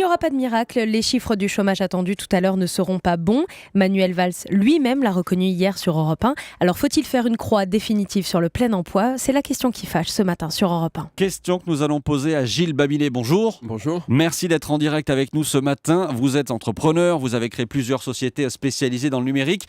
n'y aura pas de miracle, les chiffres du chômage attendus tout à l'heure ne seront pas bons. Manuel Valls lui-même l'a reconnu hier sur Europe 1. Alors faut-il faire une croix définitive sur le plein emploi? C'est la question qui fâche ce matin sur Europe 1. Question que nous allons poser à Gilles Babinet. Bonjour. Bonjour. Merci d'être en direct avec nous ce matin. Vous êtes entrepreneur, vous avez créé plusieurs sociétés spécialisées dans le numérique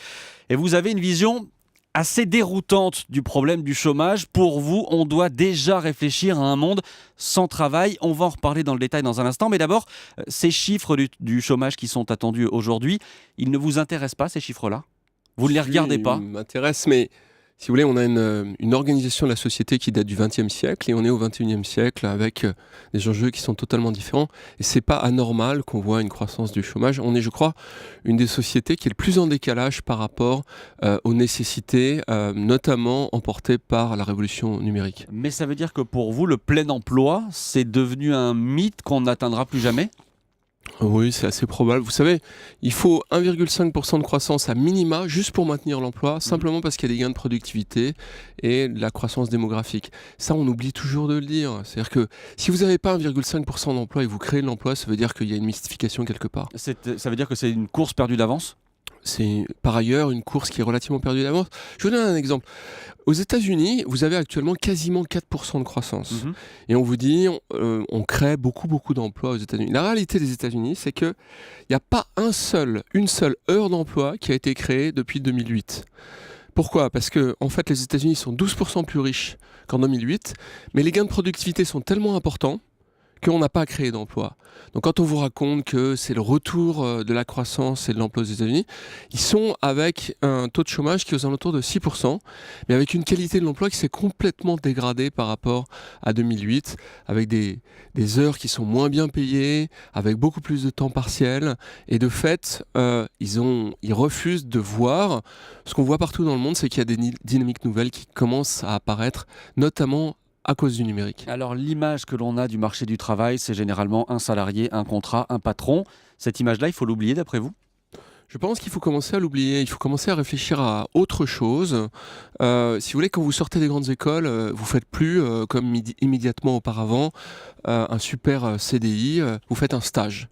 et vous avez une vision assez déroutante du problème du chômage. Pour vous, on doit déjà réfléchir à un monde sans travail. On va en reparler dans le détail dans un instant. Mais d'abord, ces chiffres du chômage qui sont attendus aujourd'hui, ils ne vous intéressent pas, ces chiffres-là? Vous ne les regardez pas? Ils m'intéressent, mais si vous voulez, on a une organisation de la société qui date du XXe siècle et on est au XXIe siècle avec des enjeux qui sont totalement différents. Et c'est pas anormal qu'on voit une croissance du chômage. On est, je crois, une des sociétés qui est le plus en décalage par rapport aux nécessités, notamment emportées par la révolution numérique. Mais ça veut dire que pour vous, le plein emploi, c'est devenu un mythe qu'on n'atteindra plus jamais? Oui, c'est assez probable. Vous savez, il faut 1,5% de croissance à minima juste pour maintenir l'emploi, simplement parce qu'il y a des gains de productivité et de la croissance démographique. Ça, on oublie toujours de le dire. C'est-à-dire que si vous n'avez pas 1,5% d'emploi et vous créez de l'emploi, ça veut dire qu'il y a une mystification quelque part. Ça veut dire que c'est une course perdue d'avance? C'est par ailleurs une course qui est relativement perdue d'avance. Je vous donne un exemple. Aux États-Unis, vous avez actuellement quasiment 4% de croissance. Et on vous dit, on crée beaucoup d'emplois aux États-Unis. La réalité des États-Unis, c'est qu'il n'y a pas une seule heure d'emploi qui a été créée depuis 2008. Pourquoi? Parce que en fait, les États-Unis sont 12% plus riches qu'en 2008, mais les gains de productivité sont tellement importants qu'on n'a pas créé d'emploi. Donc quand on vous raconte que c'est le retour de la croissance et de l'emploi aux États-Unis, ils sont avec un taux de chômage qui est aux alentours de 6%, mais avec une qualité de l'emploi qui s'est complètement dégradée par rapport à 2008, avec des heures qui sont moins bien payées, avec beaucoup plus de temps partiel, et de fait, ils refusent de voir. Ce qu'on voit partout dans le monde, c'est qu'il y a des dynamiques nouvelles qui commencent à apparaître, notamment à cause du numérique. Alors l'image que l'on a du marché du travail, c'est généralement un salarié, un contrat, un patron. Cette image-là, il faut l'oublier d'après vous? Je pense qu'il faut commencer à l'oublier, il faut commencer à réfléchir à autre chose. Si vous voulez, quand vous sortez des grandes écoles, vous ne faites plus, comme immédiatement auparavant, un super CDI, vous faites un stage.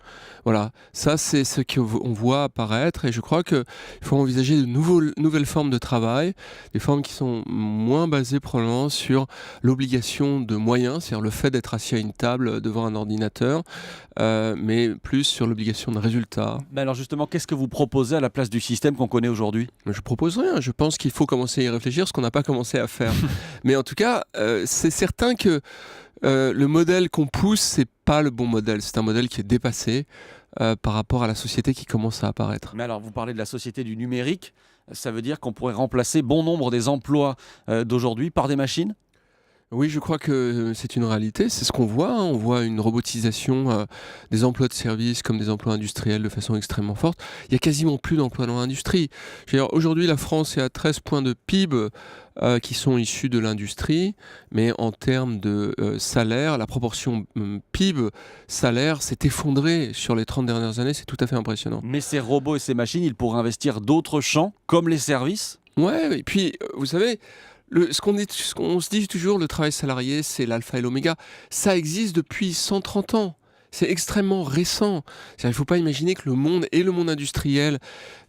Voilà, ça c'est ce qu'on voit apparaître et je crois qu'il faut envisager de nouvelles formes de travail, des formes qui sont moins basées probablement sur l'obligation de moyens, c'est-à-dire le fait d'être assis à une table devant un ordinateur, mais plus sur l'obligation de résultats. Mais alors justement, qu'est-ce que vous proposez à la place du système qu'on connaît aujourd'hui? Je propose rien, je pense qu'il faut commencer à y réfléchir, ce qu'on n'a pas commencé à faire. Mais en tout cas, c'est certain que le modèle qu'on pousse, c'est pas le bon modèle. C'est un modèle qui est dépassé par rapport à la société qui commence à apparaître. Mais alors, vous parlez de la société du numérique. Ça veut dire qu'on pourrait remplacer bon nombre des emplois d'aujourd'hui par des machines? Oui, je crois que c'est une réalité, c'est ce qu'on voit. On voit une robotisation des emplois de service comme des emplois industriels de façon extrêmement forte. Il n'y a quasiment plus d'emplois dans l'industrie. Aujourd'hui, la France est à 13 points de PIB qui sont issus de l'industrie, mais en termes de salaire, la proportion PIB-salaire s'est effondrée sur les 30 dernières années, c'est tout à fait impressionnant. Mais ces robots et ces machines, ils pourraient investir d'autres champs, comme les services? Ouais, et puis, vous savez... Ce qu'on se dit toujours, le travail salarié, c'est l'alpha et l'oméga. Ça existe depuis 130 ans. C'est extrêmement récent. Il ne faut pas imaginer que le monde et le monde industriel,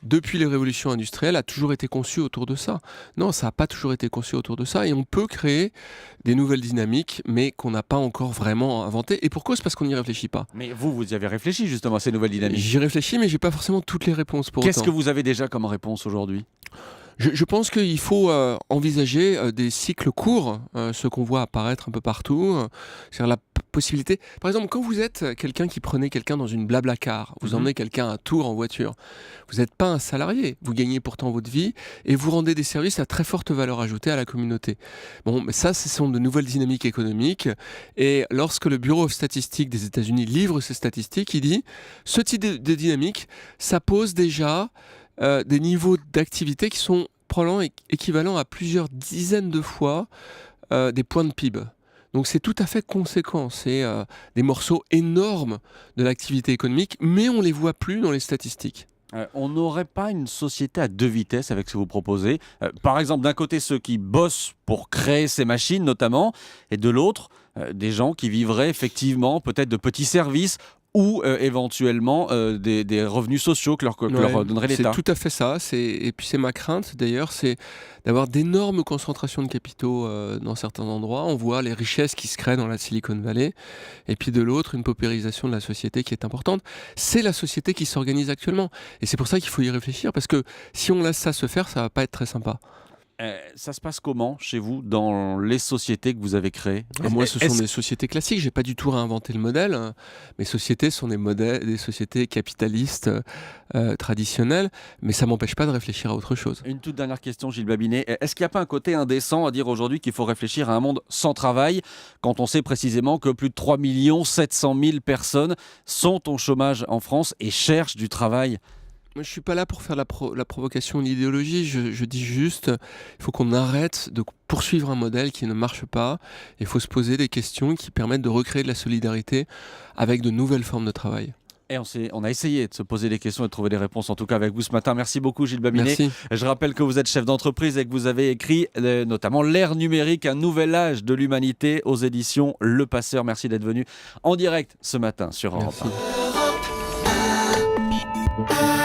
depuis les révolutions industrielles, a toujours été conçu autour de ça. Non, ça n'a pas toujours été conçu autour de ça. Et on peut créer des nouvelles dynamiques, mais qu'on n'a pas encore vraiment inventées. Et pourquoi? C'est parce qu'on n'y réfléchit pas. Mais vous y avez réfléchi justement à ces nouvelles dynamiques. J'y réfléchis, mais je n'ai pas forcément toutes les réponses pour autant. Qu'est-ce que vous avez déjà comme réponse aujourd'hui? Je pense qu'il faut envisager des cycles courts, ce qu'on voit apparaître un peu partout. C'est-à-dire la possibilité... Par exemple, quand vous êtes quelqu'un qui prenait quelqu'un dans une Blablacar, vous emmenez quelqu'un à Tours en voiture, vous n'êtes pas un salarié, vous gagnez pourtant votre vie et vous rendez des services à très forte valeur ajoutée à la communauté. Bon, mais ça, ce sont de nouvelles dynamiques économiques. Et lorsque le Bureau of Statistics des États-Unis livre ces statistiques, il dit ce type de dynamique, ça pose déjà... des niveaux d'activité qui sont probablement équivalents à plusieurs dizaines de fois des points de PIB. Donc c'est tout à fait conséquent, c'est des morceaux énormes de l'activité économique, mais on ne les voit plus dans les statistiques. On n'aurait pas une société à deux vitesses avec ce que vous proposez? Par exemple, d'un côté, ceux qui bossent pour créer ces machines notamment, et de l'autre, des gens qui vivraient effectivement peut-être de petits services ou éventuellement des revenus sociaux que leur donnerait l'État. C'est tout à fait ça. Et puis c'est ma crainte d'ailleurs, c'est d'avoir d'énormes concentrations de capitaux dans certains endroits. On voit les richesses qui se créent dans la Silicon Valley, et puis de l'autre, une paupérisation de la société qui est importante. C'est la société qui s'organise actuellement. Et c'est pour ça qu'il faut y réfléchir, parce que si on laisse ça se faire, ça va pas être très sympa. Ça se passe comment chez vous dans les sociétés que vous avez créées? Moi, ce sont des sociétés classiques. J'ai pas du tout réinventé le modèle. Mes sociétés sont des sociétés capitalistes traditionnelles, mais ça m'empêche pas de réfléchir à autre chose. Une toute dernière question, Gilles Babinet. Est-ce qu'il n'y a pas un côté indécent à dire aujourd'hui qu'il faut réfléchir à un monde sans travail, quand on sait précisément que plus de 3 700 000 personnes sont au chômage en France et cherchent du travail? Moi, je ne suis pas là pour faire la provocation ou l'idéologie. Je dis juste, il faut qu'on arrête de poursuivre un modèle qui ne marche pas. Il faut se poser des questions qui permettent de recréer de la solidarité avec de nouvelles formes de travail. Et on a essayé de se poser des questions et de trouver des réponses, en tout cas avec vous ce matin. Merci beaucoup Gilles Babinet. Merci. Je rappelle que vous êtes chef d'entreprise et que vous avez écrit notamment L'ère numérique, un nouvel âge de l'humanité aux éditions Le Passeur. Merci d'être venu en direct ce matin sur Europe 1.